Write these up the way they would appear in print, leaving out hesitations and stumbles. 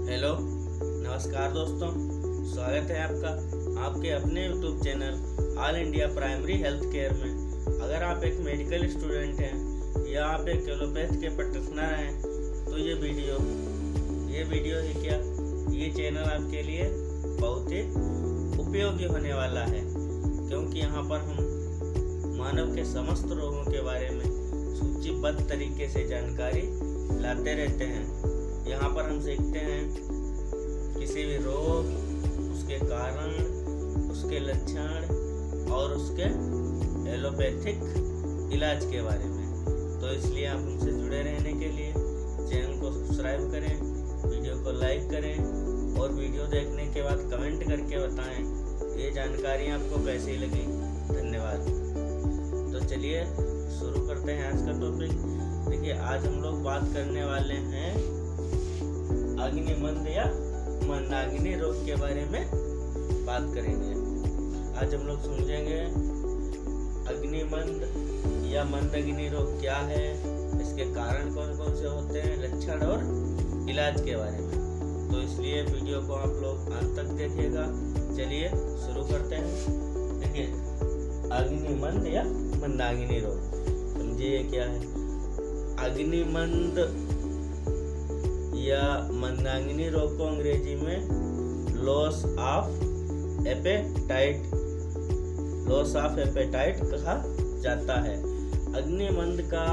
Hello, नमस्कार दोस्तों। स्वागत है आपका आपके अपने YouTube channel all India primary health care में। अगर आप एक मेडिकल स्टूडेंट हैं या आप एक एलोपैथ के प्रैक्टिशनर हैं तो ये वीडियो ही क्या, ये चैनल आपके लिए बहुत ही उपयोगी होने वाला है, क्योंकि यहाँ पर हम मानव के समस्त रोगों के बारे में सूचीबद्ध तरीके से जानकारी लाते रहते हैं। यहाँ पर हम सीखते हैं किसी भी रोग, उसके कारण, उसके लक्षण और उसके एलोपैथिक इलाज के बारे में। तो इसलिए आप हमसे जुड़े रहने के लिए चैनल को सब्सक्राइब करें, वीडियो को लाइक करें और वीडियो देखने के बाद कमेंट करके बताएं ये जानकारी आपको कैसी लगी। धन्यवाद। तो चलिए शुरू करते हैं आज का टॉपिक। देखिए, आज हम लोग बात करने वाले हैं अग्निमंद या मंदाग्नि रोग के बारे में बात करेंगे। आज हम लोग समझेंगे अग्निमंद या मंदाग्नि रोग क्या है, इसके कारण कौन कौन से होते हैं, लक्षण और इलाज के बारे में। तो इसलिए वीडियो को आप लोग अंत तक देखिएगा। चलिए शुरू करते हैं। देखिए, अग्निमंद या मंदाग्नि रोग समझिए क्या है। अग्निमंद या मंदाग्नि रोग को अंग्रेजी में लॉस ऑफ एपेटाइट कहा जाता है। अग्निमंद का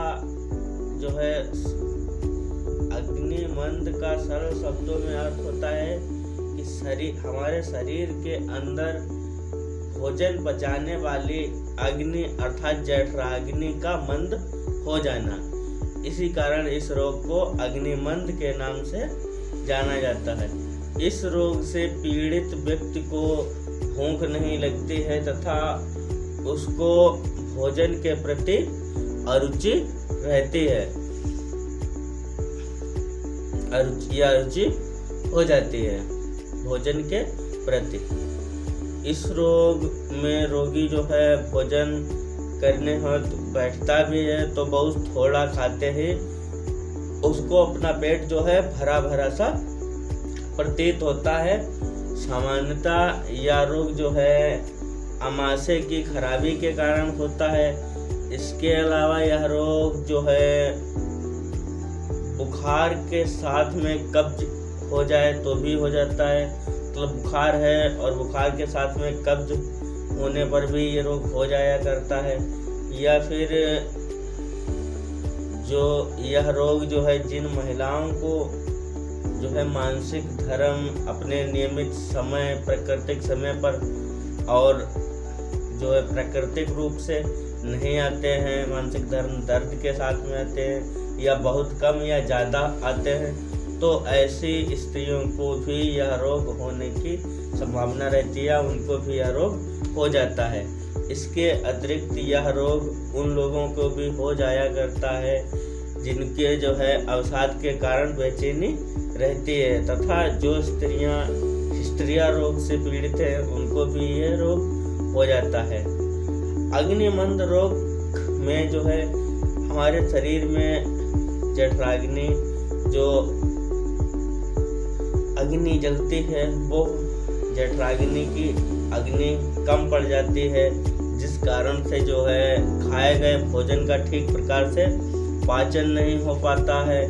जो है अग्निमंद का सरल शब्दों में अर्थ होता है कि हमारे शरीर के अंदर भोजन पचाने वाली अग्नि अर्थात जठराग्नि का मंद हो जाना। इसी कारण इस रोग को अग्निमंद के नाम से जाना जाता है। इस रोग से पीड़ित व्यक्ति को भूख नहीं लगती है तथा उसको भोजन के प्रति अरुचि रहती है, अरुचि हो जाती है भोजन के प्रति। इस रोग में रोगी जो है भोजन करने हेतु बैठता भी है तो बहुत थोड़ा खाते ही उसको अपना पेट जो है भरा भरा सा प्रतीत होता है। सामान्यतः यह रोग जो है आमाशय की खराबी के कारण होता है। इसके अलावा यह रोग जो है बुखार के साथ में कब्ज हो जाए तो भी हो जाता है। मतलब बुखार है और बुखार के साथ में कब्ज होने पर भी ये रोग हो जाया करता है। या फिर जो यह रोग जो है जिन महिलाओं को जो है मानसिक धर्म अपने नियमित समय प्राकृतिक समय पर और जो है प्राकृतिक रूप से नहीं आते हैं, मानसिक धर्म दर्द के साथ में आते हैं या बहुत कम या ज़्यादा आते हैं, तो ऐसी स्त्रियों को भी यह रोग होने की संभावना रहती है, उनको भी यह रोग हो जाता है। इसके अतिरिक्त यह रोग उन लोगों को भी हो जाया करता है जिनके जो है अवसाद के कारण बेचैनी रहती है तथा जो स्त्रियां हिस्ट्रिया रोग से पीड़ित हैं उनको भी यह रोग हो जाता है। अग्निमंद रोग में जो है हमारे शरीर में जठराग्नि जो अग्नि जलती है वो जठराग्नि की अग्नि कम पड़ जाती है, जिस कारण से जो है खाए गए भोजन का ठीक प्रकार से पाचन नहीं हो पाता है।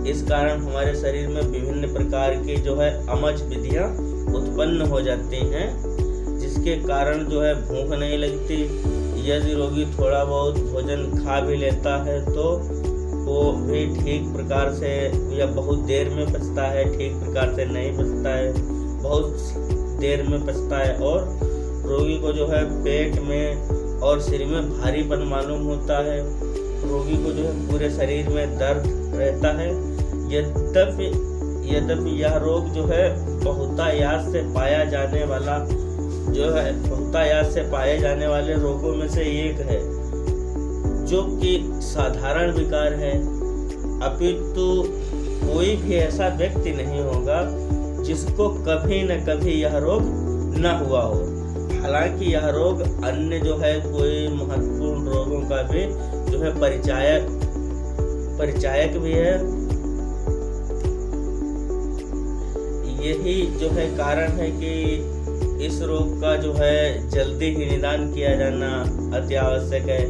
इस कारण हमारे शरीर में विभिन्न प्रकार की जो है अमच विधियाँ उत्पन्न हो जाती हैं, जिसके कारण जो है भूख नहीं लगती। यदि रोगी थोड़ा बहुत भोजन खा भी लेता है तो वो भी ठीक प्रकार से या बहुत देर में पचता है, ठीक प्रकार से नहीं पचता है, बहुत देर में पचता है और रोगी को जो है पेट में और सिर में भारीपन मालूम होता है। रोगी को जो है पूरे शरीर में दर्द रहता है। यद्यपि यह रोग जो है बहुतायात से पाया जाने वाले रोगों में से एक है, जो कि साधारण विकार है, अपितु कोई भी ऐसा व्यक्ति नहीं होगा जिसको कभी न कभी यह रोग न हुआ हो। हालांकि यह रोग अन्य जो है कोई महत्वपूर्ण रोगों का भी जो है परिचायक भी है। यही जो है कारण है कि इस रोग का जो है जल्दी ही निदान किया जाना अति आवश्यक है।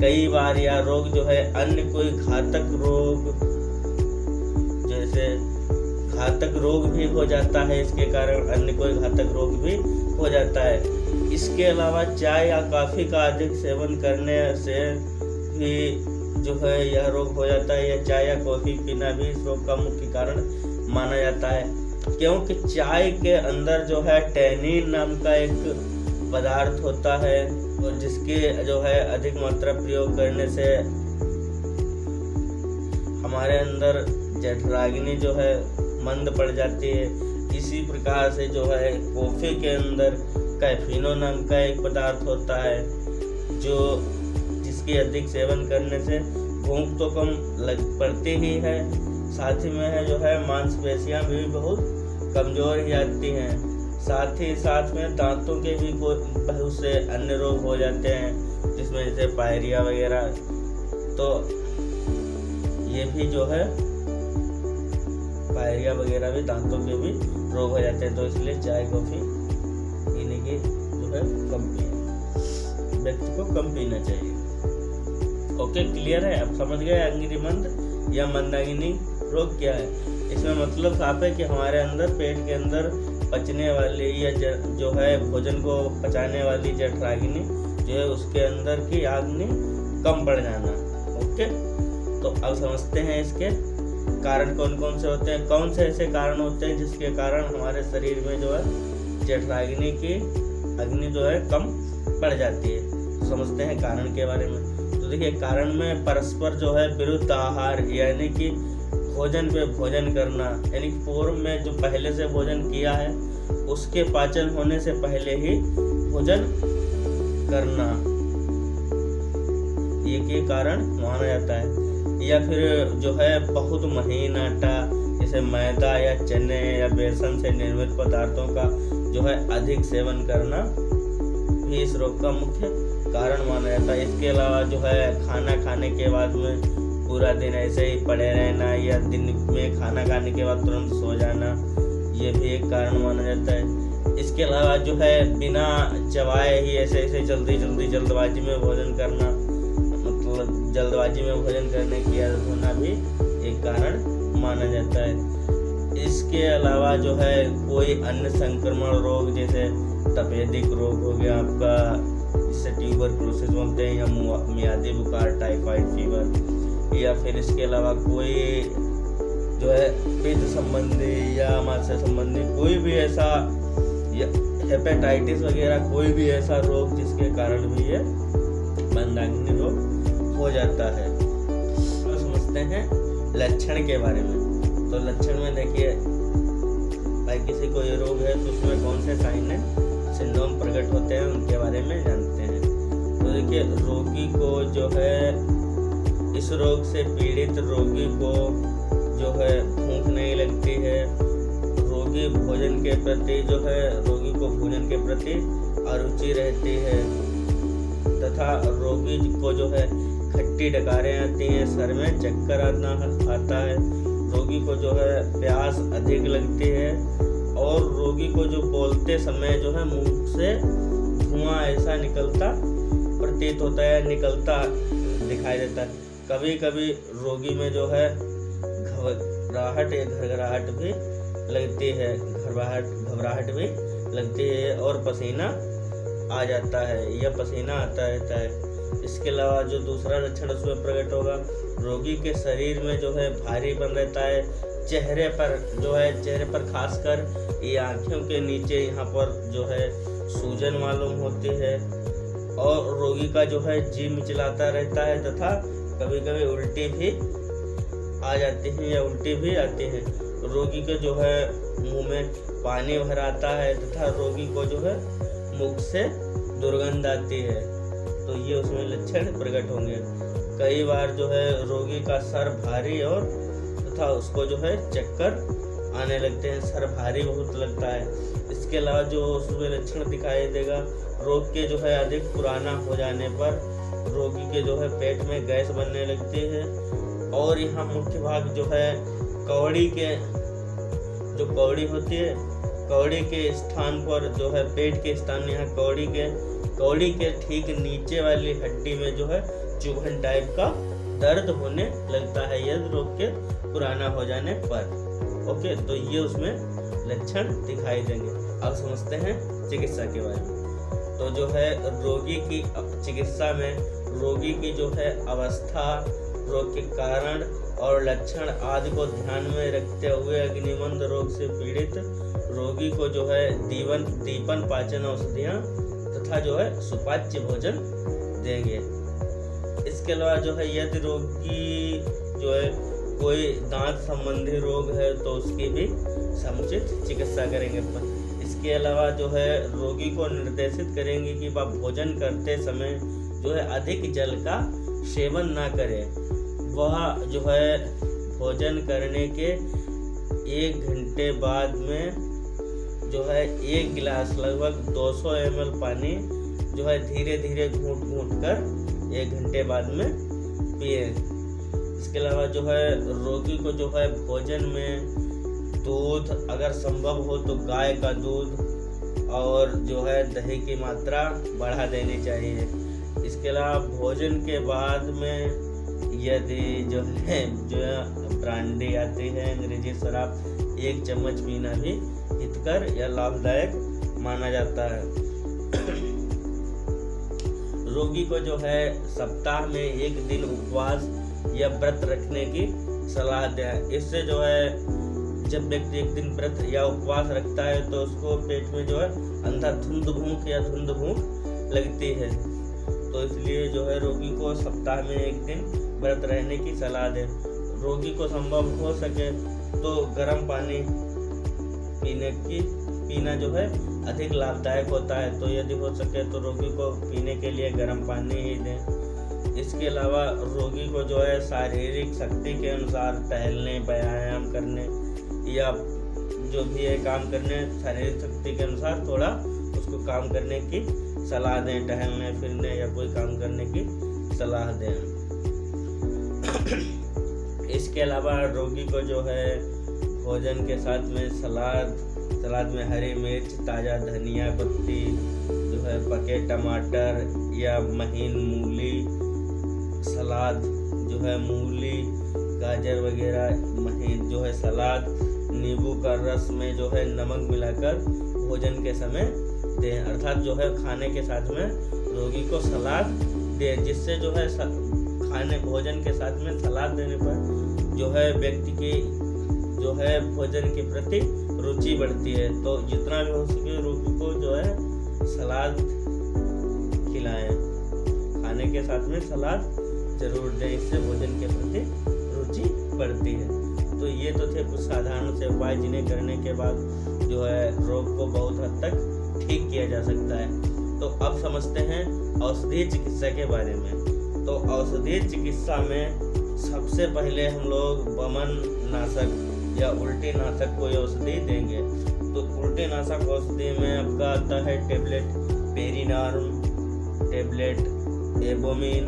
कई बार यह रोग जो है अन्य कोई घातक रोग, जैसे घातक रोग भी हो जाता है, इसके कारण अन्य कोई घातक रोग भी हो जाता है। इसके अलावा चाय या कॉफ़ी का अधिक सेवन करने से भी जो है यह रोग हो जाता है, या चाय या कॉफ़ी पीना भी इस रोग का मुख्य कारण माना जाता है। क्योंकि चाय के अंदर जो है टैनिन नाम का एक पदार्थ होता है, और जिसके जो है अधिक मात्रा प्रयोग करने से हमारे अंदर जठराग्नि जो है मंद पड़ जाती है। इसी प्रकार से जो है कॉफ़ी के अंदर कैफीनो नाम का एक पदार्थ होता है, जो जिसके अधिक सेवन करने से भूख तो कम लग पड़ती ही है, साथ ही में है जो है मांसपेशियां भी बहुत कमज़ोर ही आती हैं। साथ ही साथ में दांतों के भी बहुत से अन्य रोग हो जाते हैं, जिसमें जैसे पायरिया वगैरह, तो ये भी जो है पायरिया वगैरह भी दांतों के भी रोग हो जाते हैं। तो इसलिए चाय कॉफ़ी पीने की जो है कम पिए, व्यक्ति को कम पीना चाहिए। ओके, क्लियर है? आप समझ गए अग्निमंद या मंदाग्नि रोग क्या है? इसमें मतलब साफ है कि हमारे अंदर पेट के अंदर पचने वाली या जो है भोजन को पचाने वाली जठराग्नि जो है उसके अंदर की अग्नि कम पड़ जाना। ओके, तो अब समझते हैं इसके कारण कौन कौन से होते हैं, कौन से ऐसे कारण होते हैं जिसके कारण हमारे शरीर में जो है जठराग्नि की अग्नि जो है कम पड़ जाती है। तो समझते हैं कारण के बारे में। तो देखिए, कारण में परस्पर जो है विरुद्ध आहार, यानी कि भोजन पे भोजन करना, यानी पूर्व में जो पहले से भोजन किया है उसके पाचन होने से पहले ही भोजन करना, ये के कारण माना जाता है। या फिर जो है बहुत महीन आटा जैसे मैदा या चने या बेसन से निर्मित पदार्थों का जो है अधिक सेवन करना भी इस रोग का मुख्य कारण माना जाता है। इसके अलावा जो है खाना खाने के बाद में पूरा दिन ऐसे ही पड़े रहना, या दिन में खाना खाने के बाद तुरंत सो जाना, ये भी एक कारण माना जाता है। इसके अलावा जो है बिना चबाए ही ऐसे जल्दबाजी में भोजन करना, मतलब जल्दबाजी में भोजन करने की आदत होना भी एक कारण माना जाता है। इसके अलावा जो है कोई अन्य संक्रमण रोग जैसे तपेदिक रोग हो गया आपका, जिससे ट्यूबरकुलोसिस बोलते हैं, या मियादी बुखार, टाइफाइड फीवर, या फिर इसके अलावा कोई जो है पित्त संबंधी या आमाशय संबंधी कोई भी ऐसा, या हेपेटाइटिस वगैरह कोई भी ऐसा रोग जिसके कारण भी ये मंदाग्नि रोग हो जाता है। तो समझते हैं लक्षण के बारे में। तो लक्षण में देखिए, भाई किसी को ये रोग है तो उसमें कौन से साइन है, सिंड्रोम प्रकट होते हैं, उनके बारे में जानते हैं। तो देखिए, रोगी को जो है इस रोग से पीड़ित रोगी को जो है भूख नहीं लगती है, रोगी भोजन के प्रति जो है रोगी को भोजन के प्रति अरुचि रहती है, तथा रोगी को जो है खट्टी डकारें आती हैं, सर में चक्कर आता है, रोगी को जो है प्यास अधिक लगती है, और रोगी को जो बोलते समय जो है मुंह से धुआं ऐसा निकलता प्रतीत होता है, निकलता दिखाई देता है। कभी कभी रोगी में जो है घबराहट या घरघराहट भी लगती है, घबराहट भी लगती है, और पसीना आ जाता है या पसीना आता रहता है। इसके अलावा जो दूसरा लक्षण उसमें प्रकट होगा, रोगी के शरीर में जो है भारीपन रहता है, चेहरे पर खासकर ये आँखों के नीचे यहाँ पर जो है सूजन मालूम होती है, और रोगी का जो है जी मिचलाता रहता है, तथा कभी कभी उल्टी भी आ जाती है या उल्टी भी आती है। रोगी के जो है मुंह में पानी भर आता है, तथा रोगी को जो है मुख से दुर्गंध आती है। तो ये उसमें लक्षण प्रकट होंगे। कई बार जो है रोगी का सर भारी और तथा उसको जो है चक्कर आने लगते हैं, सर भारी बहुत लगता है। इसके अलावा जो उसमें लक्षण दिखाई देगा, रोग के जो है अधिक पुराना हो जाने पर रोगी के जो है पेट में गैस बनने लगती है, और यहाँ मुख्य भाग जो है कवड़ी के जो कौड़ी होती है, कौड़ी के स्थान पर जो है पेट के स्थान, यहाँ कौड़ी के ठीक नीचे वाली हड्डी में जो है चुभन टाइप का दर्द होने लगता है यदि रोग के पुराना हो जाने पर। ओके, तो ये उसमें लक्षण दिखाई देंगे। अब समझते हैं चिकित्सा के बारे में। तो जो है रोगी की चिकित्सा में रोगी की जो है अवस्था, रोग के कारण और लक्षण आदि को ध्यान में रखते हुए अग्निमंद रोग से पीड़ित रोगी को जो है दीपन पाचन औषधियाँ तथा जो है सुपाच्य भोजन देंगे। इसके अलावा जो है यदि रोगी जो है कोई दांत संबंधी रोग है तो उसकी भी समुचित चिकित्सा करेंगे। इसके अलावा जो है रोगी को निर्देशित करेंगे कि वह भोजन करते समय जो है अधिक जल का सेवन ना करे। वह जो है भोजन करने के 1 घंटे बाद में जो है 1 गिलास लगभग 200 ml पानी जो है धीरे धीरे घूंट कर 1 घंटे बाद में पिए। इसके अलावा जो है रोगी को जो है भोजन में दूध, अगर संभव हो तो गाय का दूध और जो है दही की मात्रा बढ़ा देनी चाहिए। इसके अलावा भोजन के बाद में यदि जो है ब्रांडी आती है, अंग्रेजी शराब, 1 चम्मच पीना भी हितकर या लाभदायक माना जाता है। रोगी को जो है सप्ताह में 1 दिन उपवास या व्रत रखने की सलाह दें। इससे जो है जब व्यक्ति 1 दिन व्रत या उपवास रखता है तो उसको पेट में जो है अंधाधुंध भूख लगती है। तो इसलिए जो है रोगी को सप्ताह में 1 दिन व्रत रहने की सलाह दें। रोगी को संभव हो सके तो गर्म पानी पीना जो है अधिक लाभदायक होता है। तो यदि हो सके तो रोगी को पीने के लिए गर्म पानी ही दें। इसके अलावा रोगी को जो है शारीरिक शक्ति के अनुसार टहलने, व्यायाम करने या जो भी है काम करने, शारीरिक शक्ति के अनुसार थोड़ा उसको काम करने की सलाह दें। टहलने फिरने या कोई काम करने की सलाह दें। इसके अलावा रोगी को जो है भोजन के साथ में सलाद में हरी मिर्च, ताज़ा धनिया पत्ती, जो है पके टमाटर या महीन मूली, सलाद जो है मूली, गाजर वगैरह महीन जो है सलाद, नींबू का रस में जो है नमक मिलाकर भोजन के समय दें। अर्थात जो है खाने के साथ में रोगी को सलाद दें, जिससे जो है भोजन के साथ में सलाद देने पर जो है व्यक्ति की जो है भोजन के प्रति रुचि बढ़ती है। तो जितना भी हो सके रोगी को जो है सलाद खिलाएं, खाने के साथ में सलाद जरूर दें, इससे भोजन के प्रति रुचि बढ़ती है। तो ये तो थे कुछ साधारण से उपाय जिन्हें करने के बाद जो है रोग को बहुत हद तक ठीक किया जा सकता है। तो अब समझते हैं औषधीय चिकित्सा के बारे में। तो औषधीय चिकित्सा में सबसे पहले हम लोग वमन नाशक या उल्टी नाशक कोई औषधि देंगे। तो उल्टी नाशक औषधि में आपका आता है टेबलेट पेरिनार्म, टेबलेट एबोमिन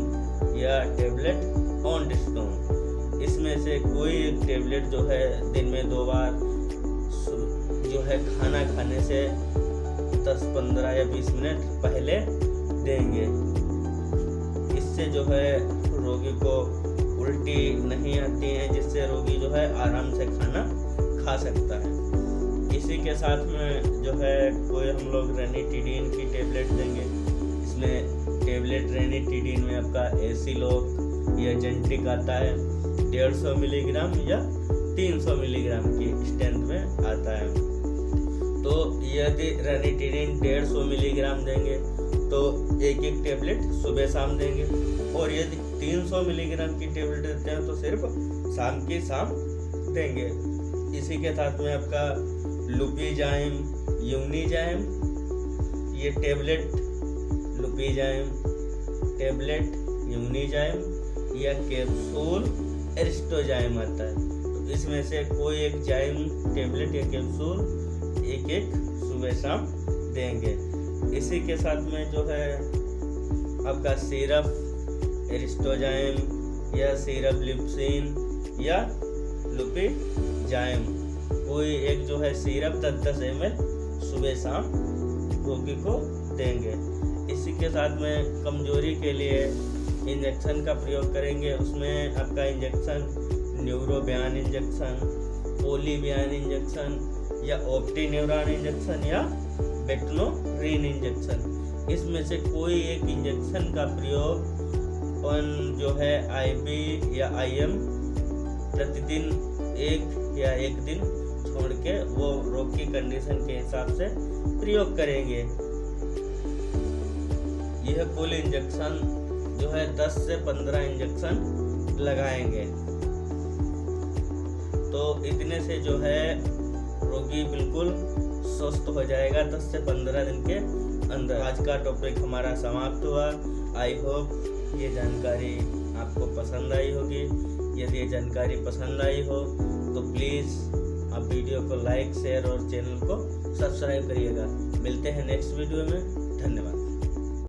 या टेबलेट ऑनडिस्टोन। इसमें से कोई एक टेबलेट जो है दिन में 2 बार जो है खाना खाने से 10, 15 या 20 मिनट पहले देंगे। इससे जो है रोगी को उल्टी नहीं आती है, जिससे रोगी जो है आराम से खाना खा सकता है। इसी के साथ में जो है कोई हम लोग रेनिटिडीन की टेबलेट देंगे। इसमें टेबलेट रेनिटिडीन में आपका एसिलोक या जेंटिक आता है, 150 मिलीग्राम या 300 मिलीग्राम की स्ट्रेंथ में आता है। तो यदि रेनिटिडीन 150 मिलीग्राम देंगे तो एक टेबलेट सुबह शाम देंगे, और यदि 300 मिलीग्राम की टेबलेट देते हैं तो सिर्फ शाम की शाम देंगे। इसी के साथ में आपका लुपिजाइम, यूनिजाइम, ये टेबलेट लुपिजाइम, टेबलेट यूनिजाइम या कैप्सूल एरिस्टोजाइम आता है। तो इसमें से कोई एक जाइम टेबलेट या कैप्सूल एक सुबह शाम देंगे। इसी के साथ में जो है आपका सिरप एरिस्टोजाइम या सिरप लिप्सिन या लुपिजाइम, कोई एक जो है सिरप 10-10 ml सुबह शाम रोगी को देंगे। इसी के साथ में कमजोरी के लिए इंजेक्शन का प्रयोग करेंगे। उसमें आपका इंजेक्शन न्यूरोबियान इंजेक्शन, पोलीबियान इंजेक्शन या ऑप्टीन्यूरॉन इंजेक्शन या बेटनोरिन इंजेक्शन, इसमें से कोई एक इंजेक्शन का प्रयोग जो है IV या IM प्रतिदिन एक दिन छोड़ के वो रोग की कंडीशन के हिसाब से प्रयोग करेंगे। यह कुल इंजेक्शन जो है 10 से 15 इंजेक्शन लगाएंगे। तो इतने से जो है रोगी बिल्कुल स्वस्थ हो जाएगा 10 से 15 दिन के अंदर। आज का टॉपिक हमारा समाप्त हुआ। आई होप ये जानकारी आपको पसंद आई होगी। यदि ये जानकारी पसंद आई हो तो प्लीज़ आप वीडियो को लाइक, शेयर और चैनल को सब्सक्राइब करिएगा। मिलते हैं नेक्स्ट वीडियो में। धन्यवाद।